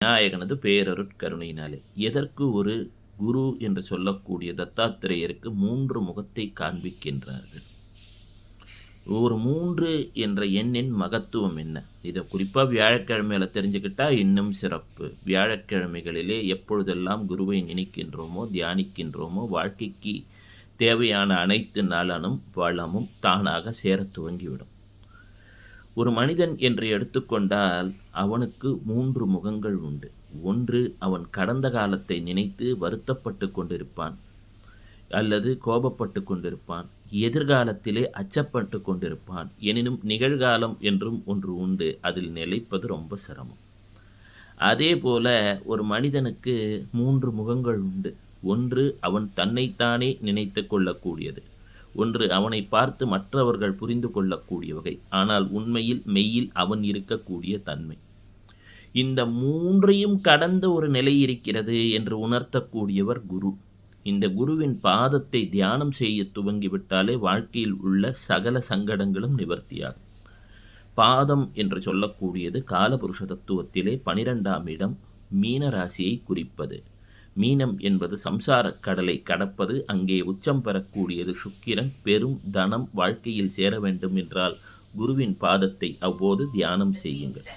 விநாயகனது பேரருட்கருணையினாலே. எதற்கு ஒரு குரு என்று சொல்லக்கூடிய தத்தாத்திரேயருக்கு 3 முகத்தை காண்பிக்கின்றார்கள். ஒரு 3 என்ற எண்ணின் மகத்துவம் என்ன? இத குறிப்பா வியாழக்கிழமையில தெரிஞ்சுக்கிட்டா இன்னும் சிறப்பு. வியாழக்கிழமைகளிலே எப்பொழுதெல்லாம் குருவை நினைக்கின்றோமோ, தியானிக்கின்றோமோ, வாழ்க்கைக்கு தேவையான அனைத்து நலனும், வளமும் தானாக சேரத் துவங்கிவிடும். ஒரு மனிதன் என்று எடுத்துக்கொண்டால் அவனுக்கு 3 முகங்கள் உண்டு. ஒன்று, அவன் கடந்த காலத்தை நினைத்து வருத்தப்பட்டு கொண்டிருப்பான், அல்லது கோபப்பட்டு கொண்டிருப்பான், எதிர்காலத்திலே அச்சப்பட்டு கொண்டிருப்பான். எனினும் நிகழ்காலம் என்றும் ஒன்று உண்டு, அதில் நிலைப்பது ரொம்ப சிரமம். அதேபோல ஒரு மனிதனுக்கு 3 முகங்கள் உண்டு. ஒன்று, அவன் தன்னைத்தானே நினைத்து கொள்ளக்கூடியது. ஒன்று, அவனை பார்த்து மற்றவர்கள் புரிந்து கொள்ளக்கூடிய வகை, ஆனால் உண்மையில் மெய்யில் அவன் இருக்கக்கூடிய தன்மை. இந்த 3ஐயும் கடந்த ஒரு நிலை இருக்கிறது என்று உணர்த்தக்கூடியவர் குரு. இந்த குருவின் பாதத்தை தியானம் செய்ய துவங்கிவிட்டாலே வாழ்க்கையில் உள்ள சகல சங்கடங்களும் நிவர்த்தியாகும். பாதம் என்று சொல்லக்கூடியது காலபுருஷ தத்துவத்திலே 12ஆம் இடம், மீன ராசியை குறிப்பது. மீனம் என்பது சம்சாரக் கடலை கடப்பது. அங்கே உச்சம் பெறக்கூடியது சுக்கிரன். பெரும் தனம் வாழ்க்கையில் சேர வேண்டும் என்றால் குருவின் பாதத்தை அவ்வப்போது தியானம் செய்யுங்கள்.